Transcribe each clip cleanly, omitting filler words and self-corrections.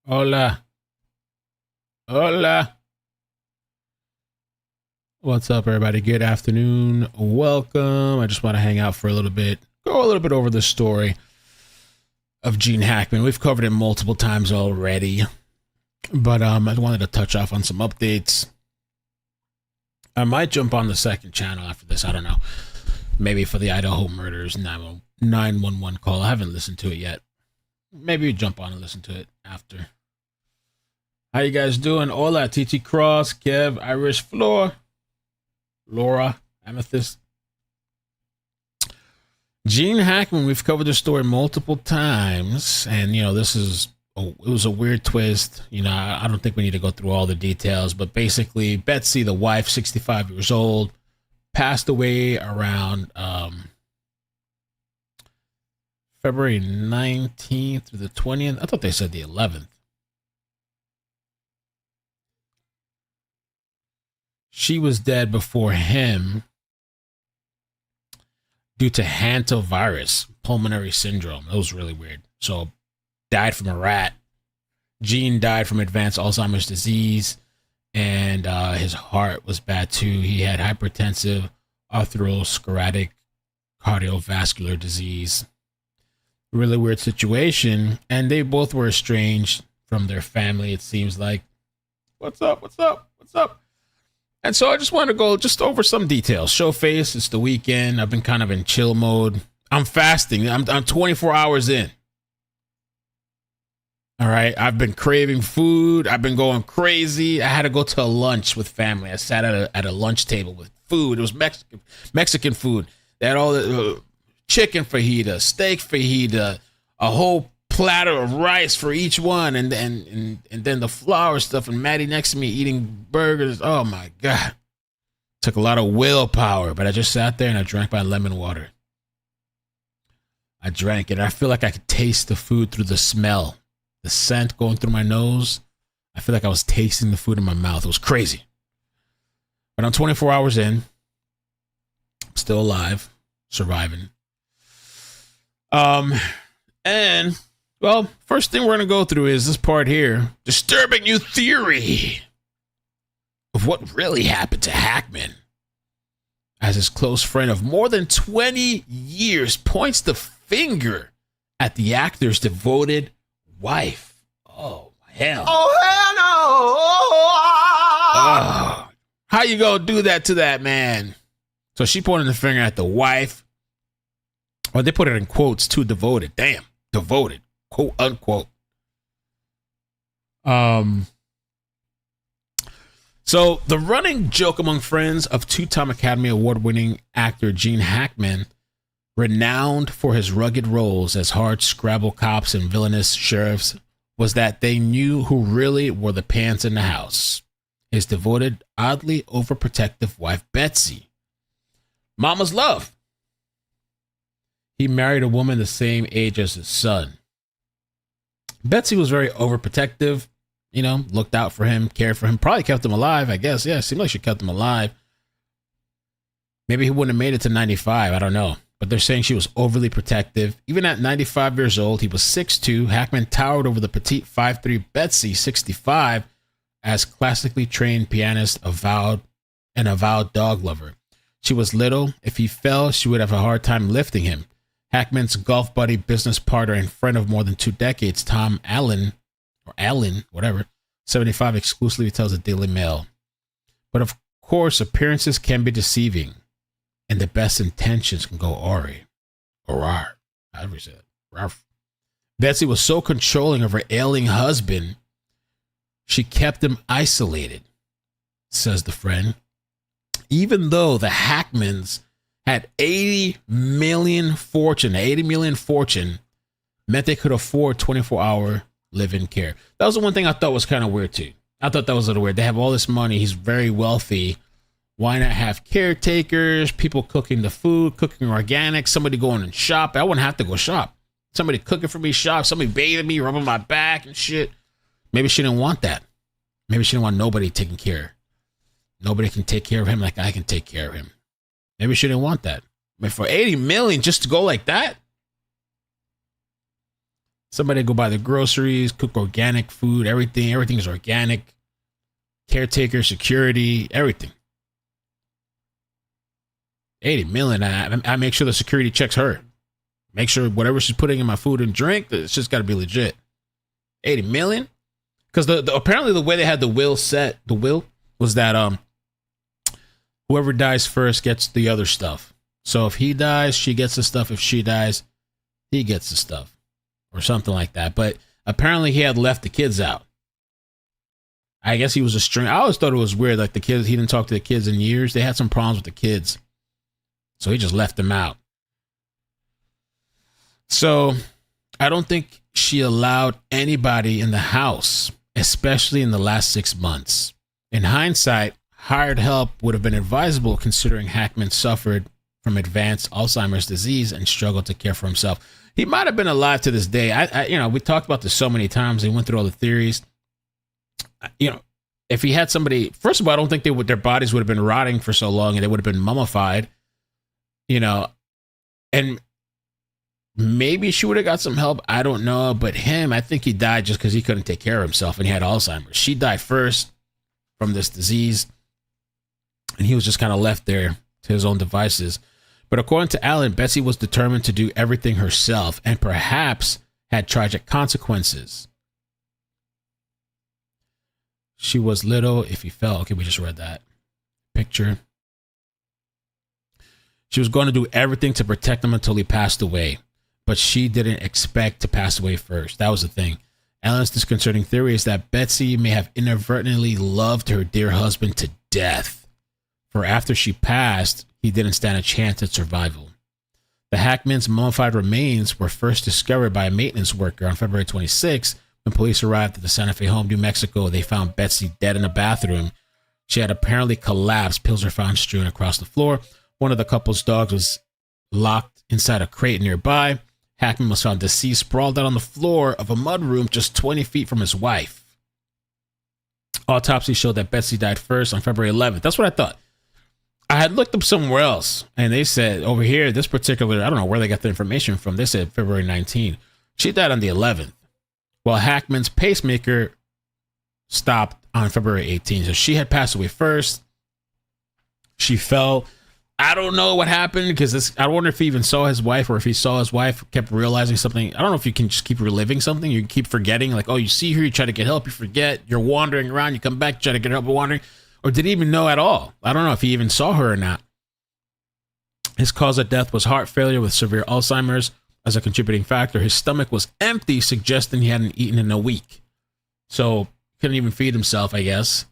Hola. Hola. What's up, everybody? Good afternoon. Welcome. I just want to hang out for a little bit, go a little bit over the story of Gene Hackman. We've covered it multiple times already, but I wanted to touch off on some updates. I might jump on the second channel after this. I don't know. Maybe for the Idaho murders 911 call. I haven't listened to it yet. Maybe we jump on and listen to it after. How you guys doing? Hola, TT Cross, Kev, Irish Floor, Laura, Amethyst. Gene Hackman, we've covered the story multiple times, and it was a weird twist. I don't think we need to go through all the details, but basically, Betsy, the wife, 65 years old, passed away around February 19th through the 20th. I thought they said the 11th. She was dead before him due to Hantavirus, pulmonary syndrome. That was really weird. So, died from a rat. Gene died from advanced Alzheimer's disease, and his heart was bad too. He had hypertensive atherosclerotic cardiovascular disease. Really weird situation, and they both were estranged from their family, it seems like. What's up? What's up? What's up? And so I just want to go just over some details. Show face. It's the weekend. I've been kind of in chill mode. I'm fasting. I'm 24 hours in. All right. I've been craving food. I've been going crazy. I had to go to a lunch with family. I sat at a lunch table with food. It was Mexican food. They had all the chicken fajita, steak fajita, a whole platter of rice for each one, and then the flour stuff, and Maddie next to me eating burgers. Oh my god, took a lot of willpower, but I just sat there and I drank my lemon water. I drank it. I feel like I could taste the food through the smell, the scent going through my nose. I feel like I was tasting the food in my mouth. It was crazy. But I'm 24 hours in, I'm still alive, surviving. And well, first thing we're going to go through is this part here. Disturbing new theory of what really happened to Hackman. As his close friend of more than 20 years points the finger at the actor's devoted wife. Oh, hell. Oh, hell Oh, no. how you going to do that to that man? So she pointed the finger at the wife. Well, they put it in quotes too, devoted. Damn, devoted. Quote unquote. So the running joke among friends of two-time Academy Award-winning actor Gene Hackman, renowned for his rugged roles as hard scrabble cops and villainous sheriffs, was that they knew who really were the pants in the house. His devoted, oddly overprotective wife, Betsy. Mama's love. He married a woman the same age as his son. Betsy was very overprotective, looked out for him, cared for him, probably kept him alive, I guess. Yeah, it seemed like she kept him alive. Maybe he wouldn't have made it to 95, I don't know. But they're saying she was overly protective. Even at 95 years old, he was 6'2". Hackman towered over the petite 5'3" Betsy, 65, as classically trained pianist, avowed dog lover. She was little. If he fell, she would have a hard time lifting him. Hackman's golf buddy, business partner, and friend of more than 2 decades, Tom Allen, 75, exclusively tells the Daily Mail. But of course, appearances can be deceiving, and the best intentions can go awry. However you say it. Betsy was so controlling of her ailing husband, she kept him isolated, says the friend. Even though the Hackmans had 80 million fortune meant they could afford 24-hour live-in care. That was the one thing I thought was kind of weird too. I thought that was a little weird. They have all this money. He's very wealthy. Why not have caretakers, people cooking the food, cooking organic, somebody going and shop? I wouldn't have to go shop. Somebody cooking for me, shop, somebody bathing me, rubbing my back and shit. Maybe she didn't want that. Maybe she didn't want nobody taking care. Nobody can take care of him like I can take care of him. Maybe she didn't want that. But for 80 million just to go like that? Somebody to go buy the groceries, cook organic food, everything. Everything is organic. Caretaker, security, everything. 80 million. I make sure the security checks her. Make sure whatever she's putting in my food and drink, it's just got to be legit. 80 million? Because apparently the way they had the will set, the will was that whoever dies first gets the other stuff. So if he dies, she gets the stuff. If she dies, he gets the stuff. Or something like that. But apparently he had left the kids out. I guess he was a string. I always thought it was weird. Like the kids, he didn't talk to the kids in years. They had some problems with the kids. So he just left them out. So I don't think she allowed anybody in the house, especially in the last 6 months. In hindsight, hired help would have been advisable considering Hackman suffered from advanced Alzheimer's disease and struggled to care for himself. He might have been alive to this day. We talked about this so many times. They went through all the theories. If he had somebody, first of all, I don't think their bodies would have been rotting for so long and they would have been mummified, and maybe she would have got some help. I don't know. But him, I think he died just because he couldn't take care of himself and he had Alzheimer's. She died first from this disease and he was just kind of left there to his own devices. But according to Allen, Betsy was determined to do everything herself and perhaps had tragic consequences. She was little if he fell. Okay, we just read that picture. She was going to do everything to protect him until he passed away, but she didn't expect to pass away first. That was the thing. Allen's disconcerting theory is that Betsy may have inadvertently loved her dear husband to death, for after she passed, he didn't stand a chance at survival. The Hackman's mummified remains were first discovered by a maintenance worker on February 26. When police arrived at the Santa Fe home, New Mexico, they found Betsy dead in a bathroom. She had apparently collapsed. Pills were found strewn across the floor. One of the couple's dogs was locked inside a crate nearby. Hackman was found deceased, sprawled out on the floor of a mudroom just 20 feet from his wife. Autopsy showed that Betsy died first on February 11th. That's what I thought. I had looked up somewhere else, and they said over here, this particular, I don't know where they got the information from. They said February 19th. She died on the 11th, while Hackman's pacemaker stopped on February 18th. So she had passed away first. She fell. I don't know what happened because I wonder if he even saw his wife or if he saw his wife, kept realizing something. I don't know if you can just keep reliving something. You keep forgetting, like, oh, you see her, you try to get help, you forget, you're wandering around, you come back, you try to get help, wandering. Or did he even know at all? I don't know if he even saw her or not. His cause of death was heart failure with severe Alzheimer's as a contributing factor. His stomach was empty, suggesting he hadn't eaten in a week. So couldn't even feed himself, I guess.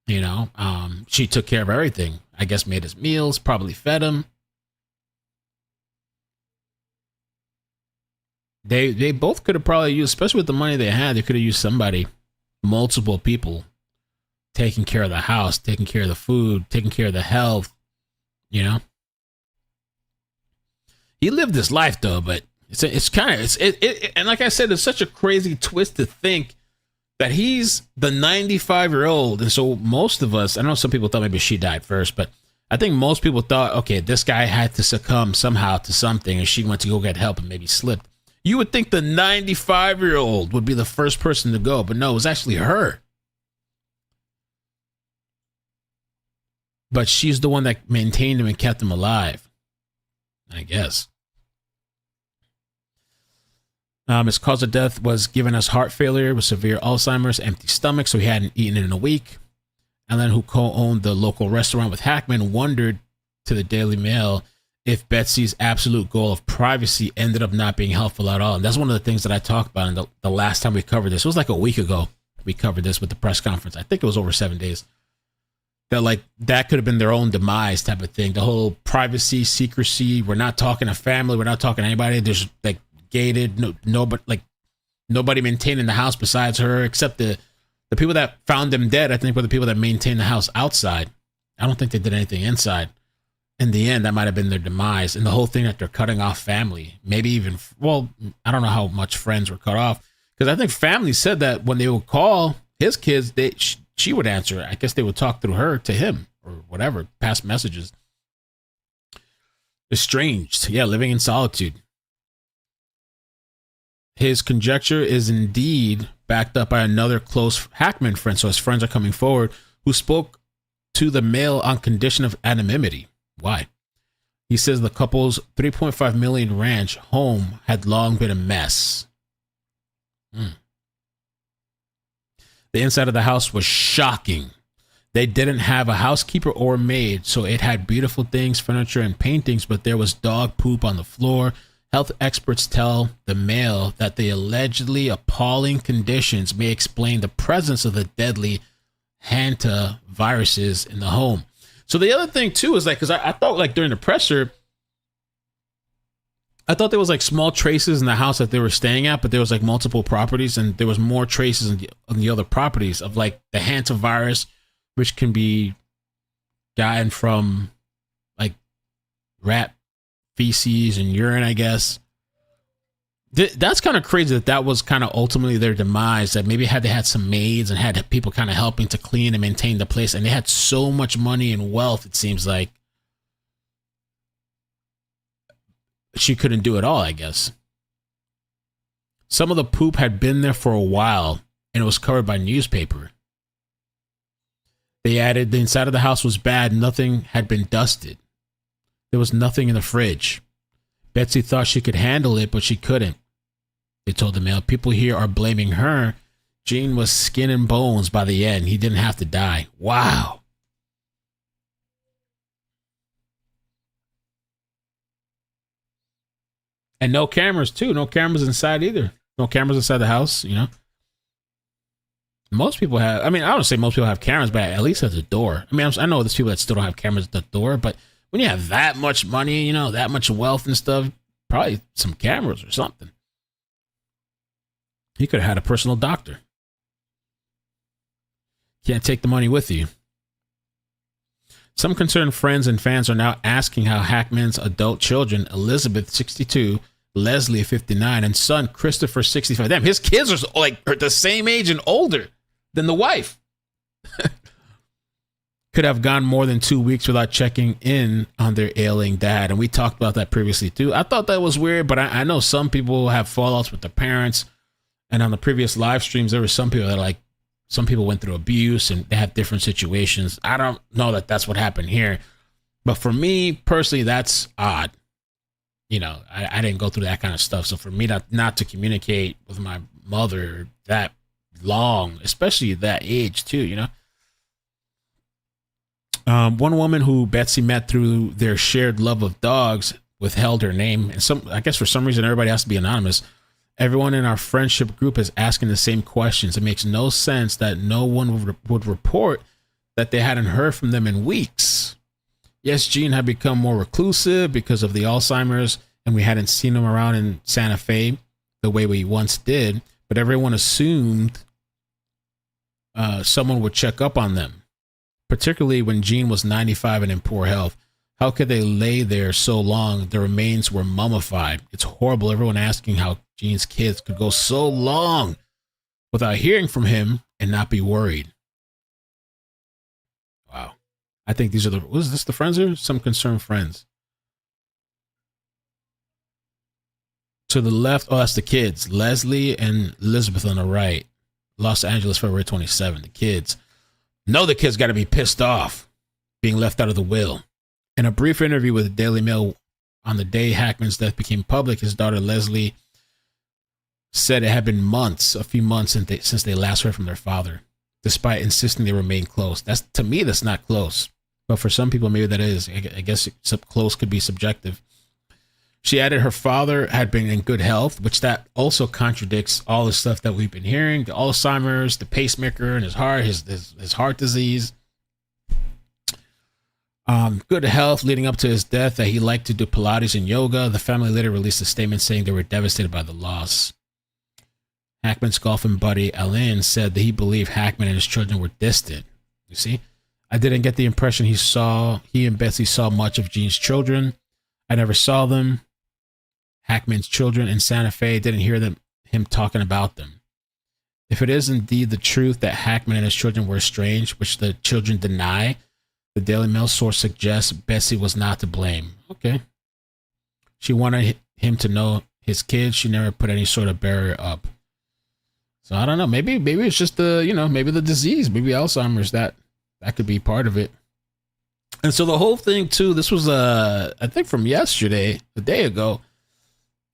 She took care of everything. I guess made his meals, probably fed him. They both could have probably used, especially with the money they had, they could have used somebody, multiple people, taking care of the house, taking care of the food, taking care of the health, He lived this life though, but it's kind of, and like I said, it's such a crazy twist to think that he's the 95-year-old. And so most of us, I know some people thought maybe she died first, but I think most people thought, okay, this guy had to succumb somehow to something and she went to go get help and maybe slipped. You would think the 95-year-old would be the first person to go, but no, it was actually her. But she's the one that maintained him and kept him alive, I guess. His cause of death was given as heart failure with severe Alzheimer's, empty stomach, so he hadn't eaten in a week. Allen, who co-owned the local restaurant with Hackman, wondered to the Daily Mail if Betsy's absolute goal of privacy ended up not being helpful at all. And that's one of the things that I talked about in the last time we covered this. It was like a week ago we covered this with the press conference. I think it was over 7 days. That could have been their own demise type of thing. The whole privacy, secrecy. We're not talking to family. We're not talking to anybody. There's gated. Nobody maintaining the house besides her, except the people that found them dead. I think were the people that maintained the house outside. I don't think they did anything inside. In the end, that might have been their demise. And the whole thing that they're cutting off family, maybe even, I don't know how much friends were cut off, because I think family said that when they would call his kids, she would answer. I guess they would talk through her to him or whatever, pass messages. Estranged. Yeah, living in solitude. His conjecture is indeed backed up by another close Hackman friend, so his friends are coming forward, who spoke to the mail on condition of anonymity. Why? He says the couple's $3.5 million ranch home had long been a mess. The inside of the house was shocking. They didn't have a housekeeper or maid, so it had beautiful things, furniture, and paintings, but there was dog poop on the floor. Health experts tell the Mail that the allegedly appalling conditions may explain the presence of the deadly Hantaviruses in the home. So the other thing too is like, because I thought like during the presser, I thought there was like small traces in the house that they were staying at, but there was like multiple properties, and there was more traces on the other properties of like the Hantavirus, which can be gotten from like rat feces and urine, I guess. That's kind of crazy that was kind of ultimately their demise, that maybe they had some maids and had people kind of helping to clean and maintain the place, and they had so much money and wealth, it seems like she couldn't do it all, I guess. Some of the poop had been there for a while, and it was covered by newspaper. They added the inside of the house was bad. Nothing had been dusted. There was nothing in the fridge. Betsy thought she could handle it, but she couldn't. They told the Mail, people here are blaming her. Gene was skin and bones by the end. He didn't have to die. Wow. And no cameras, too. No cameras inside either. No cameras inside the house, you know. Most people have, I mean, I don't say most people have cameras, but at least at the door. I mean, I know there's people that still don't have cameras at the door, but when you have that much money, you know, that much wealth and stuff, probably some cameras or something. He could have had a personal doctor. Can't take the money with you. Some concerned friends and fans are now asking how Hackman's adult children, Elizabeth, 62, Leslie, 59, and son, Christopher, 65. Damn, his kids are like the same age and older than the wife. Could have gone more than 2 weeks without checking in on their ailing dad. And we talked about that previously too. I thought that was weird, but I know some people have fallouts with their parents. And on the previous live streams, there were some people that like, some people went through abuse and they have different situations. I don't know that that's what happened here. But for me personally, that's odd. You know, I didn't go through that kind of stuff. So for me not to communicate with my mother that long, especially at that age too, you know. One woman who Betsy met through their shared love of dogs withheld her name. And I guess for some reason, everybody has to be anonymous. Everyone in our friendship group is asking the same questions. It makes no sense that no one would report that they hadn't heard from them in weeks. Yes, Gene had become more reclusive because of the Alzheimer's, and we hadn't seen him around in Santa Fe the way we once did, but everyone assumed someone would check up on them, particularly when Gene was 95 and in poor health. How could they lay there so long? The remains were mummified. It's horrible. Everyone asking how Gene's kids could go so long without hearing from him and not be worried. Wow. I think these are was this the friends here? Some concerned friends. To the left, oh, that's the kids. Leslie and Elizabeth on the right. Los Angeles, February 27. The kids. No, the kids got to be pissed off being left out of the will. In a brief interview with the Daily Mail on the day Hackman's death became public, his daughter Leslie said it had been a few months since they last heard from their father, despite insisting they remain close. To me, that's not close. But for some people, maybe that is. I guess close could be subjective. She added her father had been in good health, which that also contradicts all the stuff that we've been hearing, the Alzheimer's, the pacemaker in his heart, his heart disease. Good health leading up to his death, that he liked to do Pilates and yoga. The family later released a statement saying they were devastated by the loss. Hackman's golfing buddy, Alain, said that he believed Hackman and his children were distant. You see, I didn't get the impression he and Betsy saw much of Gene's children. I never saw them. Hackman's children in Santa Fe, didn't hear him talking about them. If it is indeed the truth that Hackman and his children were estranged, which the children deny, the Daily Mail source suggests Betsy was not to blame. Okay. She wanted him to know his kids, she never put any sort of barrier up. So I don't know. Maybe it's just maybe the disease, maybe Alzheimer's. That could be part of it. And so the whole thing too. This was I think from yesterday, a day ago.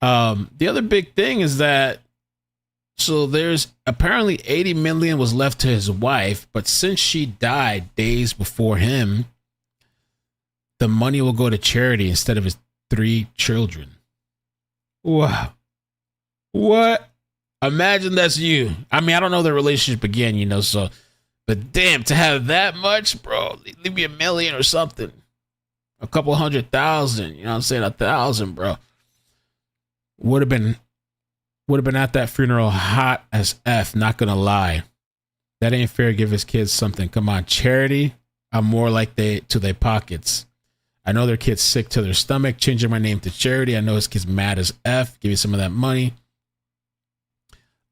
The other big thing is that so there's apparently 80 million was left to his wife, but since she died days before him, the money will go to charity instead of his 3 children. Wow. What? Imagine that's you. I mean, I don't know the relationship again, so, but damn, to have that much, bro, leave me $1 million or something. A couple 100,000, you know what I'm saying? 1,000, bro. Would have been at that funeral hot as F, not gonna lie. That ain't fair. Give his kids something. Come on, charity. I'm more like to their pockets. I know their kid's sick to their stomach. Changing my name to charity. I know his kid's mad as F. Give you some of that money.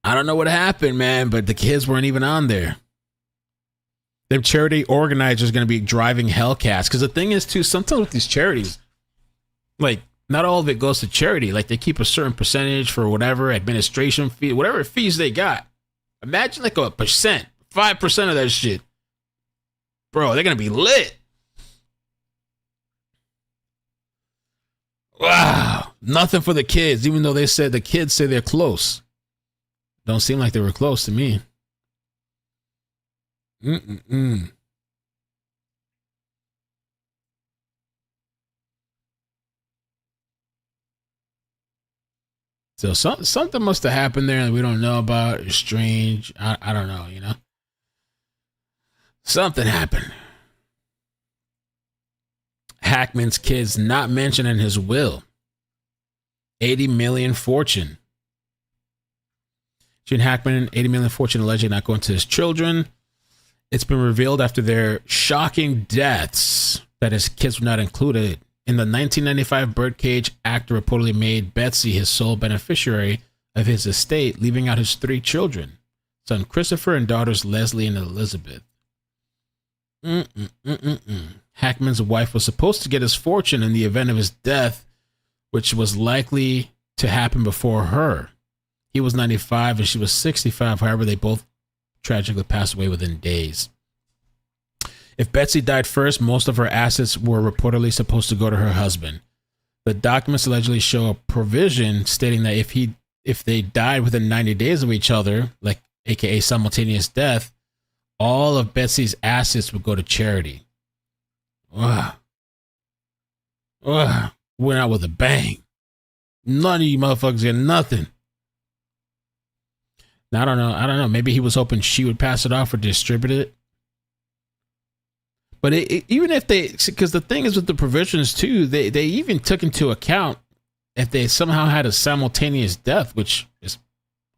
I don't know what happened, man, but the kids weren't even on there. Them charity organizers going to be driving Hellcats. Because the thing is, too, sometimes with these charities, like, not all of it goes to charity. Like, they keep a certain percentage for whatever administration fee, whatever fees they got. Imagine like a 5% of that shit. Bro, they're going to be lit. Wow. Nothing for the kids, even though the kids say they're close. Don't seem like they were close to me. So something must have happened there that we don't know about. It's strange. I don't know, Something happened. Hackman's kids not mentioned in his will. 80 million fortune. Gene Hackman, 80 million fortune allegedly not going to his children. It's been revealed after their shocking deaths that his kids were not included. In the 1995 Birdcage, actor reportedly made Betsy his sole beneficiary of his estate, leaving out his 3 children, son Christopher and daughters Leslie and Elizabeth. Hackman's wife was supposed to get his fortune in the event of his death, which was likely to happen before her. He was 95 and she was 65. However, they both tragically passed away within days. If Betsy died first, most of her assets were reportedly supposed to go to her husband. The documents allegedly show a provision stating that if they died within 90 days of each other, like aka simultaneous death, all of Betsy's assets would go to charity. Went out with a bang. None of you motherfuckers get nothing. Now, I don't know. Maybe he was hoping she would pass it off or distribute it. But even if because the thing is with the provisions too, they even took into account if they somehow had a simultaneous death, which is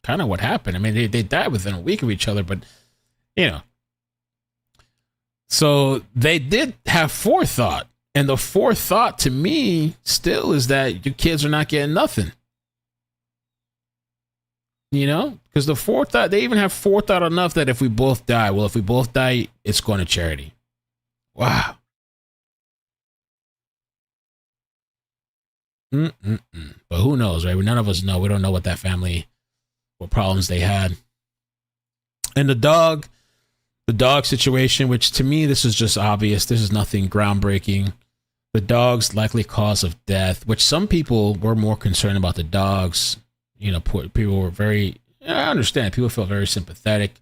kind of what happened. I mean, they died within a week of each other, but so they did have forethought. And the forethought to me still is that your kids are not getting nothing. Because the forethought, they even have forethought enough that if we both die, it's going to charity. Wow. But who knows, right? None of us know. We don't know what problems they had. And the dog situation, which to me, this is just obvious. This is nothing groundbreaking. The dog's likely cause of death, which some people were more concerned about the dogs. People were I understand. People felt very sympathetic.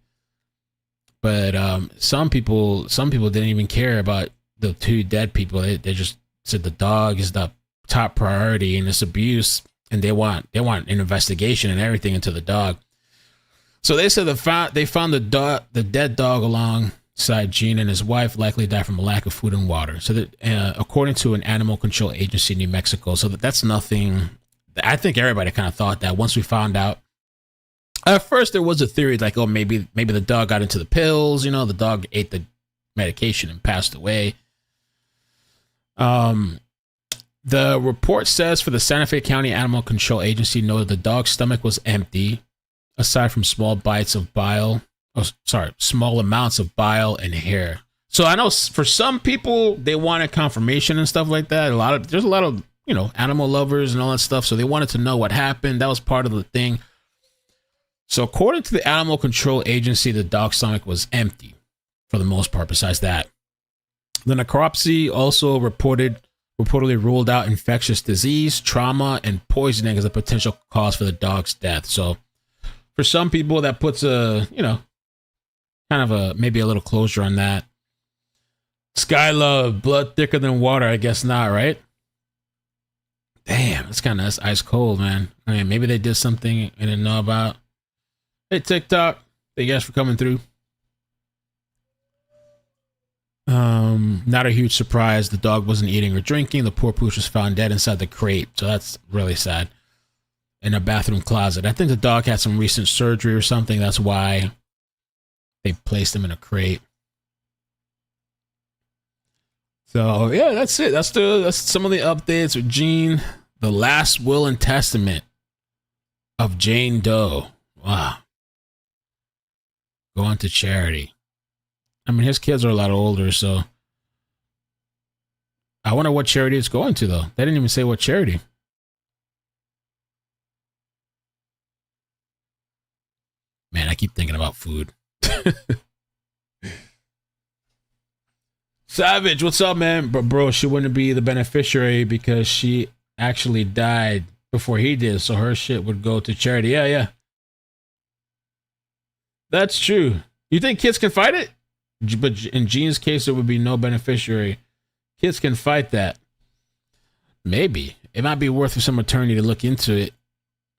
But some people didn't even care about the 2 dead people. They just said the dog is the top priority in this abuse, and they want an investigation and everything into the dog. So they said they found the dead dog alongside Gene and his wife, likely died from a lack of food and water. So that according to an animal control agency in New Mexico, so that's nothing. I think everybody kind of thought that once we found out. At first, there was a theory like, oh, maybe the dog got into the pills. The dog ate the medication and passed away. The report says for the Santa Fe County Animal Control Agency noted the dog's stomach was empty, aside from small amounts of bile and hair. So I know for some people they wanted confirmation and stuff like that. There's a lot of animal lovers and all that stuff. So they wanted to know what happened. That was part of the thing. So according to the Animal Control Agency, the dog's stomach was empty for the most part. Besides that, the necropsy also reportedly ruled out infectious disease, trauma, and poisoning as a potential cause for the dog's death. So for some people, that puts maybe a little closure on that. Skylove, blood thicker than water. I guess not, right? Damn, that's ice cold, man. I mean, maybe they did something I didn't know about. Hey, TikTok, thank you guys for coming through. Not a huge surprise. The dog wasn't eating or drinking. The poor pooch was found dead inside the crate. So that's really sad. In a bathroom closet. I think the dog had some recent surgery or something. That's why they placed him in a crate. So yeah, that's it. That's some of the updates with Gene. The last will and testament of Jane Doe. Wow. Going to charity. I mean, his kids are a lot older, so I wonder what charity it's going to, though. They didn't even say what charity. Man, I keep thinking about food. Savage, what's up, man? But bro, she wouldn't be the beneficiary because she actually died before he did, so her shit would go to charity. Yeah. That's true. You think kids can fight it? But in Gene's case, there would be no beneficiary. Kids can fight that. Maybe. It might be worth for some attorney to look into it.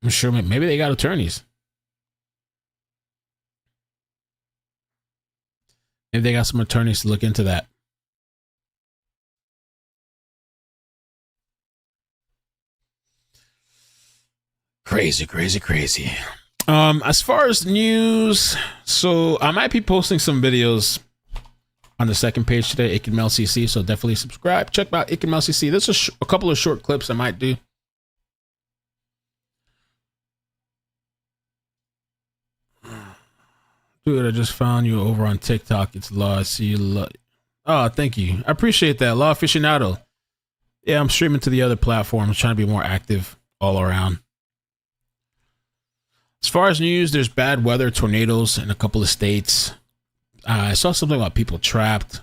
I'm sure maybe they got attorneys. Maybe they got some attorneys to look into that. Crazy. As far as news, so I might be posting some videos on the second page today, Ikemel CC, so definitely subscribe. Check out Ikemel CC. There's a couple of short clips I might do. Dude, I just found you over on TikTok. It's Law. I see you. Oh, thank you. I appreciate that. Law Aficionado. Yeah, I'm streaming to the other platforms, trying to be more active all around. As far as news, there's bad weather, tornadoes in a couple of states. I saw something about people trapped.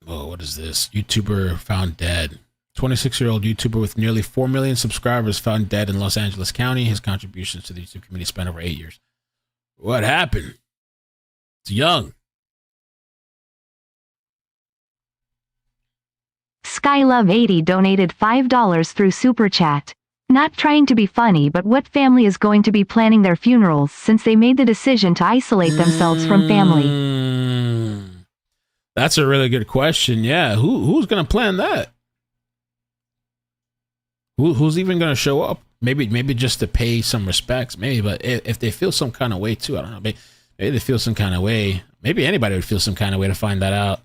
Oh, what is this? YouTuber found dead. 26-year-old YouTuber with nearly 4 million subscribers found dead in Los Angeles County. His contributions to the YouTube community spanned over 8 years. What happened? It's young. Skylove80 donated $5 through Super Chat. Not trying to be funny, but what family is going to be planning their funerals since they made the decision to isolate themselves from family? That's a really good question. Yeah, who's going to plan that? Who's even going to show up? Maybe just to pay some respects, maybe. But if they feel some kind of way too, I don't know. Maybe they feel some kind of way. Maybe anybody would feel some kind of way to find that out,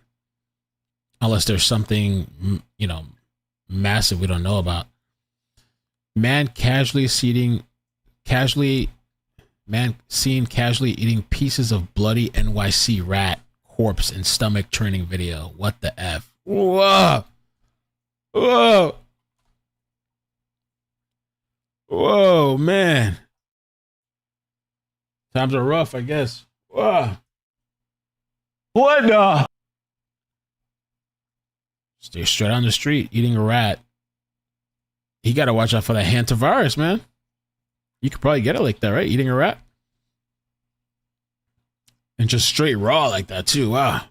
unless there's something massive we don't know about. Man seen casually eating pieces of bloody NYC rat corpse in stomach churning video. What the F? Whoa, man. Times are rough, I guess. Whoa. What the? Stay straight on the street eating a rat. You got to watch out for that Hantavirus, man. You could probably get it like that, right? Eating a rat. And just straight raw like that, too. Wow.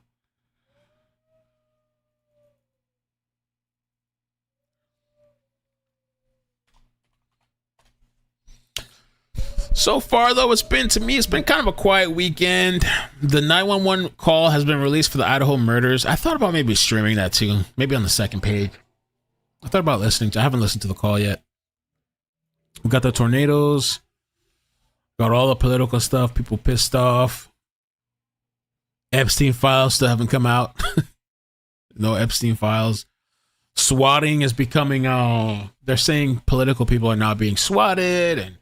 So far, though, it's been kind of a quiet weekend. The 911 call has been released for the Idaho murders. I thought about maybe streaming that, too. Maybe on the second page. I thought about listening to. I haven't listened to the call yet. We got the tornadoes. Got all the political stuff. People pissed off. Epstein files still haven't come out. No Epstein files. Swatting is becoming. They're saying political people are now being swatted, and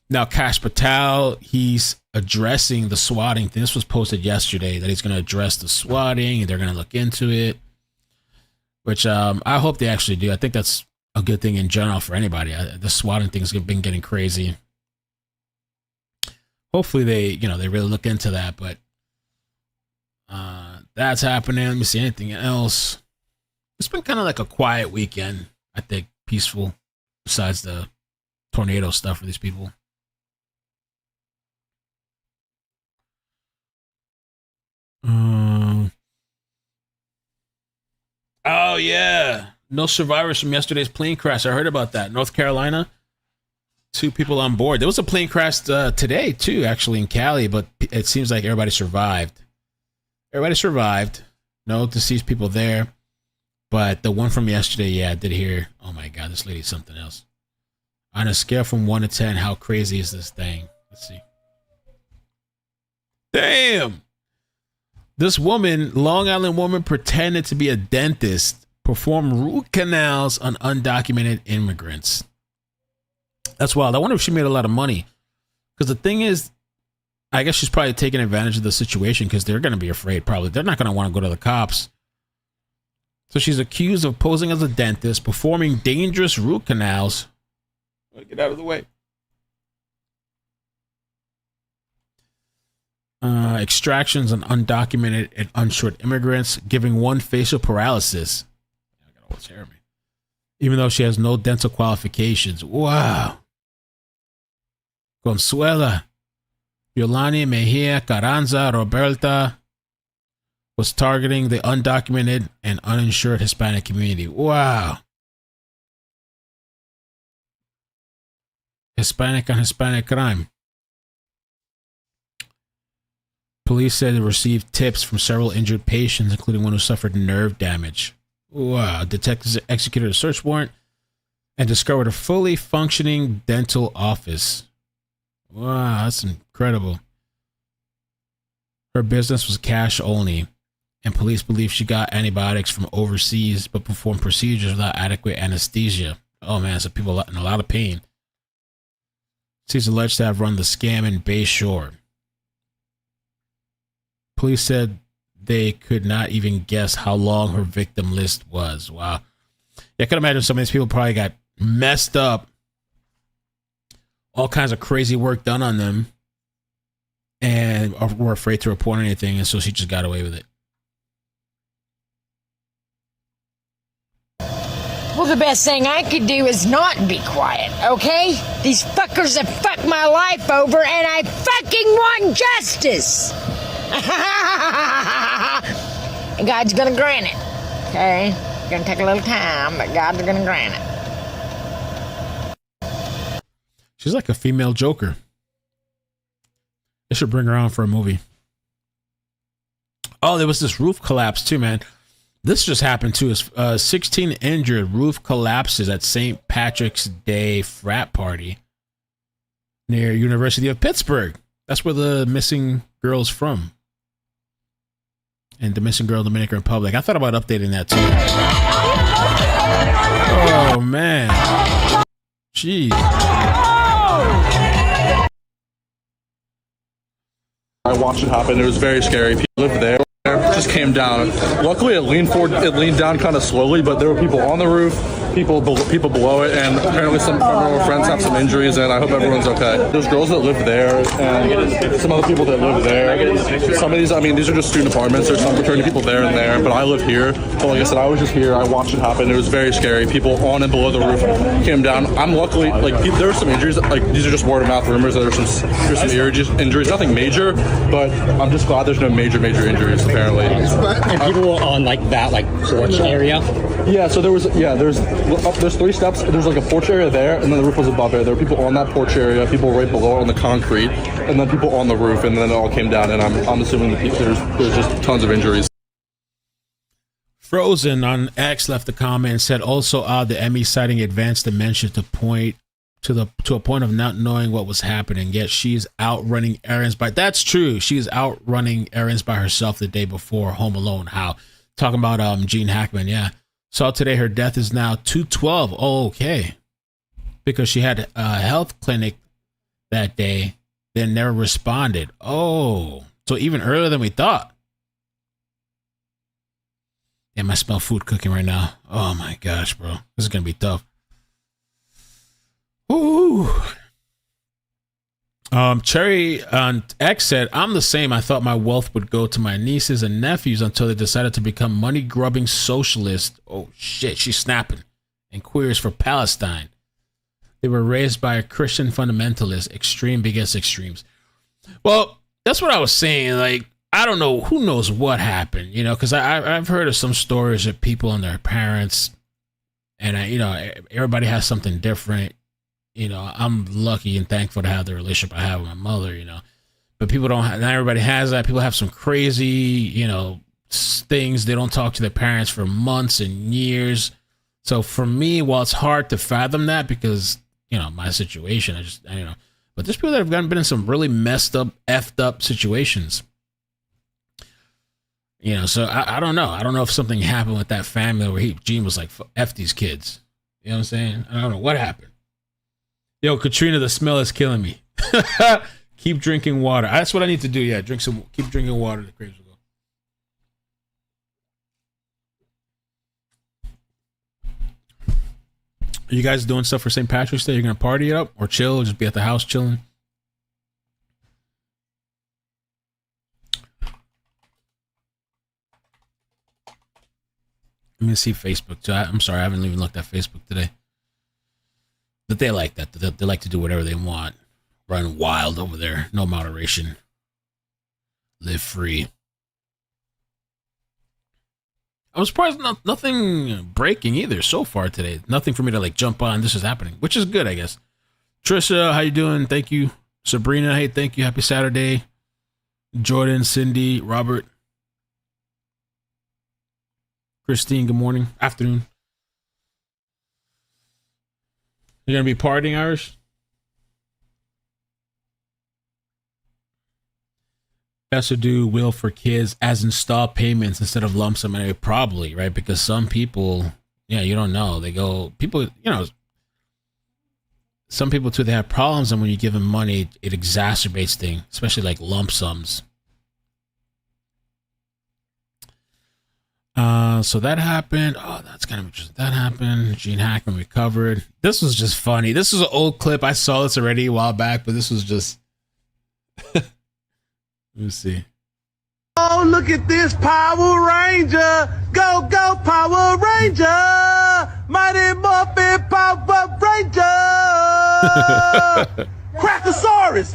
now Kash Patel, he's addressing the swatting. This was posted yesterday that he's going to address the swatting and they're going to look into it. which I hope they actually do. I think that's a good thing in general for anybody. The swatting thing's been getting crazy. Hopefully they really look into that, but that's happening. Let me see anything else. It's been kind of like a quiet weekend, I think, peaceful, besides the tornado stuff for these people. Oh yeah, no survivors from yesterday's plane crash. I heard about that. North Carolina, 2 people on board. There was a plane crash today too, actually in Cali, but it seems like everybody survived. Everybody survived. No deceased people there, but the one from yesterday, yeah, I did hear. Oh my God, this lady's something else. On a scale from 1 to 10, how crazy is this thing? Let's see. Damn. This woman, Long Island woman, pretended to be a dentist, performed root canals on undocumented immigrants. That's wild. I wonder if she made a lot of money. Because the thing is, I guess she's probably taking advantage of the situation because they're going to be afraid, probably. They're not going to want to go to the cops. So she's accused of posing as a dentist, performing dangerous root canals. Get out of the way. Extractions on undocumented and uninsured immigrants, giving one facial paralysis. I gotta always hear me. Even though she has no dental qualifications. Wow. Consuela, Yolani Mejia Carranza Roberta was targeting the undocumented and uninsured Hispanic community. Wow. Hispanic on Hispanic crime. Police said they received tips from several injured patients, including one who suffered nerve damage. Wow. Detectives executed a search warrant and discovered a fully functioning dental office. Wow, that's incredible. Her business was cash only, and police believe she got antibiotics from overseas but performed procedures without adequate anesthesia. Oh man, so people in a lot of pain. She's alleged to have run the scam in Bay Shore. Police said they could not even guess how long her victim list was. Wow. Yeah, I can imagine some of these people probably got messed up. All kinds of crazy work done on them. And were afraid to report anything. And so she just got away with it. Well, the best thing I could do is not be quiet, okay? These fuckers have fucked my life over and I fucking want justice! And God's gonna grant it, okay? It's gonna take a little time, but God's gonna grant it. She's like a female Joker. They should bring her on for a movie. Oh, there was this roof collapse too, man. This just happened too. 16 injured, roof collapses at St. Patrick's Day frat party near University of Pittsburgh. That's where the missing girl's from. And the missing girl, Dominican Republic. I thought about updating that too. Oh man. Jeez. I watched it happen. It was very scary. People lived there. Just came down. Luckily, it leaned forward. It leaned down kind of slowly, but there were people on the roof, people below it, and apparently some of our friends have some injuries. And I hope everyone's okay. There's girls that live there, and some other people that live there. Some of these, I mean, these are just student apartments. There's some fraternity people there and there, but I live here. But like I said, I was just here. I watched it happen. It was very scary. People on and below the roof came down. I'm luckily, like, there were some injuries. Like, these are just word of mouth rumors. There's some injuries, nothing major, but I'm just glad there's no major injuries apparently. And people were on like that porch area. Yeah, so there's 3 steps. There's like a porch area there, and then the roof was above it. There were people on that porch area, people right below on the concrete, and then people on the roof, and then it all came down. And I'm assuming there's just tons of injuries. Frozen on X left a comment and said, also odd the Emmy citing advanced dementia to a point of not knowing what was happening, yet she's out running errands that's true. She's out running errands by herself the day before Home Alone. How? Talking about Gene Hackman, yeah. Saw today her death is now 2/12. Oh, okay. Because she had a health clinic that day, then never responded. Oh, so even earlier than we thought. Damn, I smell food cooking right now. Oh my gosh, bro. This is gonna be tough. Ooh. Cherry on X said, I'm the same. I thought my wealth would go to my nieces and nephews until they decided to become money-grubbing socialists. Oh, shit, she's snapping. And queers for Palestine. They were raised by a Christian fundamentalist, extreme biggest extremes. Well, that's what I was saying. Like, I don't know. Who knows what happened, you know, because I've heard of some stories of people and their parents, and, everybody has something different. You know, I'm lucky and thankful to have the relationship I have with my mother, you know. But people don't have, not everybody has that. People have some crazy, things. They don't talk to their parents for months and years. So for me, while it's hard to fathom that because, my situation, I don't know. But there's people that have been in some really messed up, effed up situations. So I don't know. I don't know if something happened with that family where Gene was like, F these kids. You know what I'm saying? I don't know what happened. Yo, Katrina, the smell is killing me. Keep drinking water. That's what I need to do. Yeah, keep drinking water. The craves will go. Are you guys doing stuff for St. Patrick's Day? You're going to party it up or chill or just be at the house chilling? Let me see Facebook too. I'm sorry, I haven't even looked at Facebook today. But they like that. They like to do whatever they want. Run wild over there. No moderation. Live free. I was surprised nothing breaking either so far today. Nothing for me to jump on. This is happening, which is good, I guess. Trisha, how you doing? Thank you. Sabrina, hey, thank you. Happy Saturday. Jordan, Cindy, Robert. Christine, good morning. Afternoon. You're going to be partying, Irish? Best to do will for kids as installed payments instead of lump sum. Anyway, probably, right? Because some people, you don't know. They go, people, some people too, they have problems. And when you give them money, it exacerbates things, especially like lump sums. So that happened. Oh, that's kind of interesting. That happened. Gene Hackman recovered. This was just funny. This is an old clip. I saw this already a while back, but this was just. Let me see. Oh, look at this Power Ranger. Go, go, Power Ranger. Mighty Morphin Power Ranger. Crackosaurus.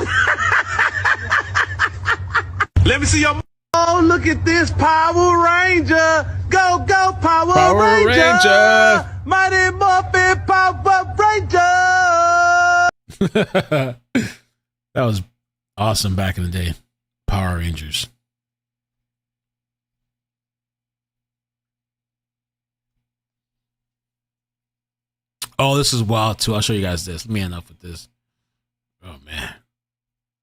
Let me see your. Oh, look at this Power Ranger. Go, go, Power Ranger. Mighty Morphin Power Ranger. That was awesome back in the day. Power Rangers. Oh, this is wild too. I'll show you guys this. Let me end up with this. Oh man.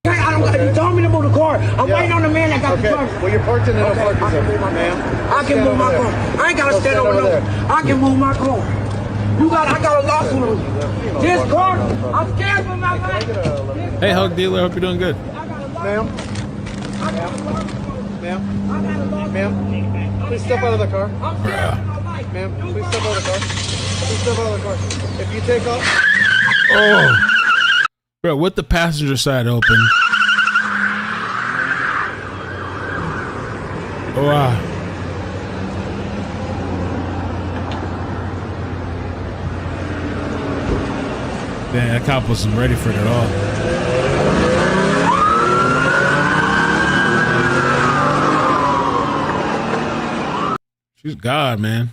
I don't got you told me to move the car. I'm waiting on the man that got the car. Well, you're parked in the parking zone, ma'am. I can move my car. I ain't gotta stand over there. I can move my car. I got a lawsuit on you. This car, I'm scared for my life. Hey, Hug Dealer, hope you're doing good. Ma'am. Ma'am, please step out of the car. Ma'am, please step out of the car. Please step out of the car. If you take off. Oh. Bro, with the passenger side open. Oh, wow. Damn, that cop wasn't ready for it at all. She's God, man.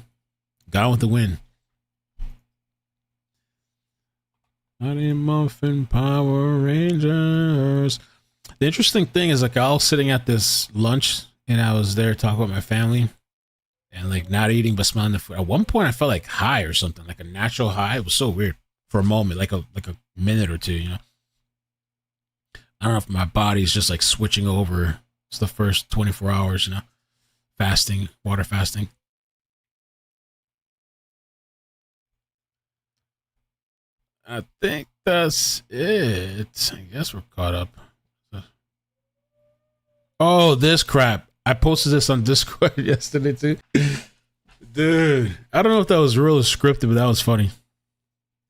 God with the wind. Mighty Muffin Power Rangers. The interesting thing is, I was sitting at this lunch and I was there talking with my family and not eating but smelling the food. At one point, I felt like high or something, like a natural high. It was so weird for a moment, like a minute or two. I don't know if my body's just switching over. It's the first 24 hours, fasting, water fasting. I think that's it. I guess we're caught up. Oh, this crap. I posted this on Discord yesterday too. Dude, I don't know if that was real or scripted, but that was funny.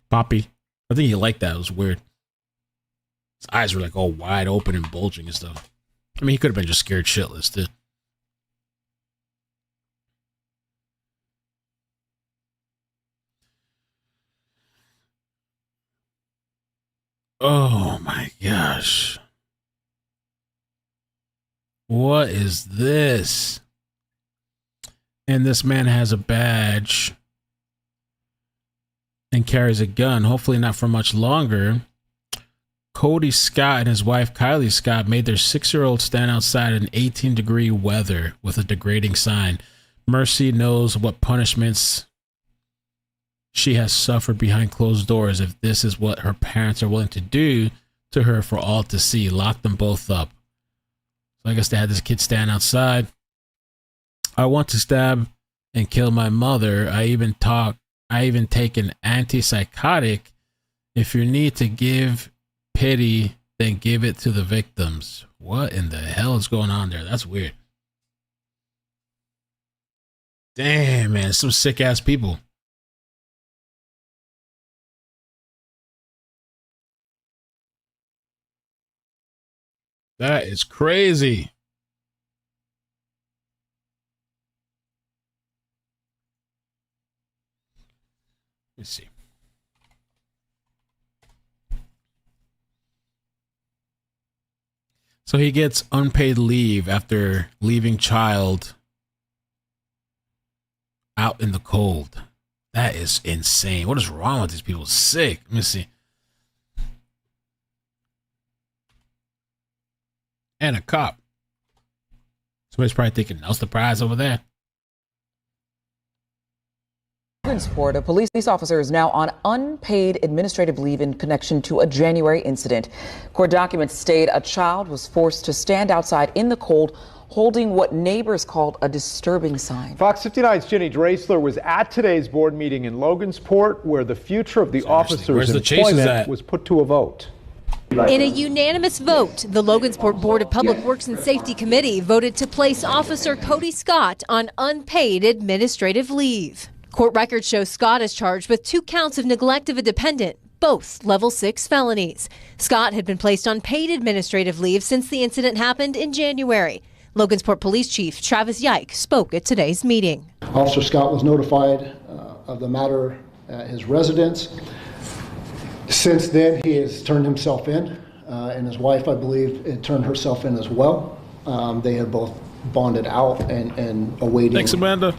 Poppy. I think he liked that. It was weird. His eyes were like all wide open and bulging and stuff. I mean, he could have been just scared shitless, dude. Oh my gosh. What is this? And this man has a badge and carries a gun, hopefully not for much longer. Cody Scott and his wife Kylie Scott made their 6-year-old stand outside in 18-degree weather with a degrading sign. Mercy knows what punishments she has suffered behind closed doors if this is what her parents are willing to do to her for all to see. Lock them both up. So I guess they had this kid stand outside. I want to stab and kill my mother. I even take an antipsychotic. If you need to give pity, then give it to the victims. What in the hell is going on there? That's weird. Damn, man, some sick ass people. That is crazy. Let's see. So he gets unpaid leave after leaving child out in the cold. That is insane. What is wrong with these people? Sick. Let me see. And a cop. Somebody's probably thinking, that's the prize over there. Logansport, a police officer is now on unpaid administrative leave in connection to a January incident. Court documents state a child was forced to stand outside in the cold holding what neighbors called a disturbing sign. Fox 59's Jenny Drasler was at today's board meeting in Logansport where the future of the officer's employment was put to a vote. In a unanimous vote, the Logansport Board of Public Works and Safety Committee voted to place Officer Cody Scott on unpaid administrative leave. Court records show Scott is charged with 2 counts of neglect of a dependent, both level 6 felonies. Scott had been placed on paid administrative leave since the incident happened in January. Logansport Police Chief Travis Yike spoke at today's meeting. Officer Scott was notified of the matter at his residence. Since then, he has turned himself in, and his wife, I believe, had turned herself in as well. They have both bonded out and awaiting Thanks, Amanda.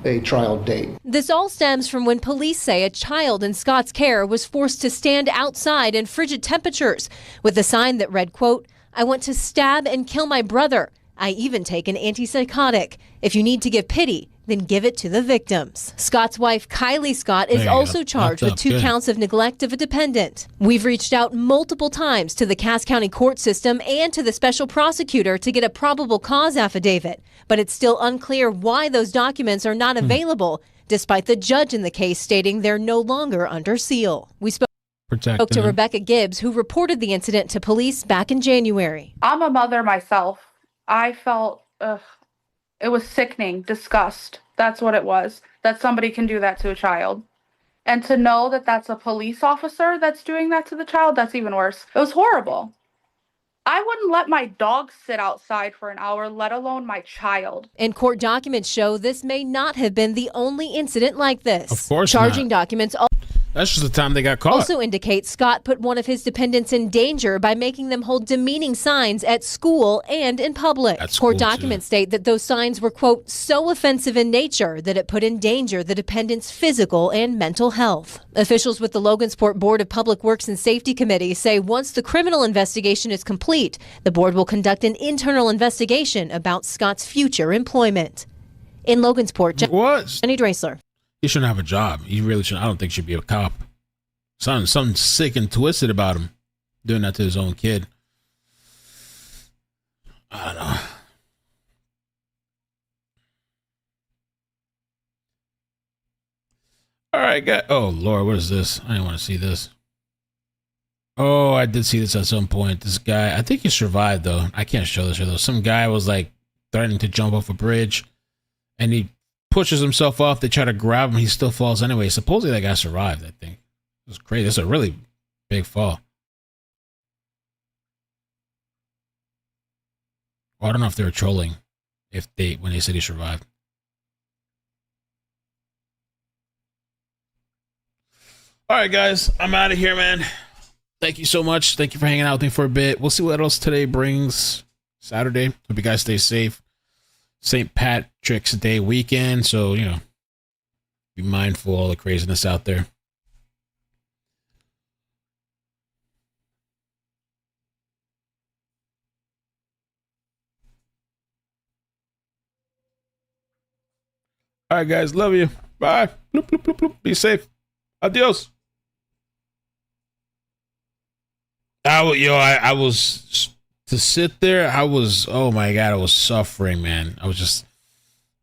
A trial date. This all stems from when police say a child in Scott's care was forced to stand outside in frigid temperatures with a sign that read, quote, "I want to stab and kill my brother. I even take an antipsychotic. If you need to give pity, then give it to the victims." Scott's wife, Kylie Scott, is also charged with 2 counts of neglect of a dependent. We've reached out multiple times to the Cass County court system and to the special prosecutor to get a probable cause affidavit, but it's still unclear why those documents are not available, despite the judge in the case stating they're no longer under seal. We spoke to Rebecca Gibbs, who reported the incident to police back in January. I'm a mother myself. I felt it was sickening, disgust. That's what it was, that somebody can do that to a child. And to know that that's a police officer that's doing that to the child, that's even worse. It was horrible. I wouldn't let my dog sit outside for an hour, let alone my child. And court documents show this may not have been the only incident like this. Of course Charging not. Documents That's just the time they got caught. also indicate Scott put one of his dependents in danger by making them hold demeaning signs at school and in public. Court documents state that those signs were, quote, so offensive in nature that it put in danger the dependent's physical and mental health. Officials with the Logansport Board of Public Works and Safety Committee say once the criminal investigation is complete, the board will conduct an internal investigation about Scott's future employment. In Logansport, Jenny Drasler. He shouldn't have a job. He really shouldn't. I don't think he should be a cop. Something sick and twisted about him doing that to his own kid. I don't know. All right, oh, Lord, what is this? I didn't want to see this. Oh, I did see this at some point. This guy, I think he survived, though. I can't show this here, though. Some guy was, like, threatening to jump off a bridge, and he pushes himself off. They try to grab him. He still falls anyway. Supposedly that guy survived, I think. It was crazy. It's a really big fall. Well, I don't know if they were trolling when they said he survived. All right, guys. I'm out of here, man. Thank you so much. Thank you for hanging out with me for a bit. We'll see what else today brings. Saturday. Hope you guys stay safe. St. Patrick's Day weekend. So, you know, be mindful of all the craziness out there. All right, guys. Love you. Bye. Bloop, bloop, bloop, bloop. Be safe. Adios. I was to sit there. Oh my God, I was suffering, man. I was just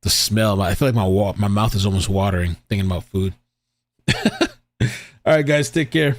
the smell. I feel like my mouth is almost watering thinking about food. All right, guys, take care.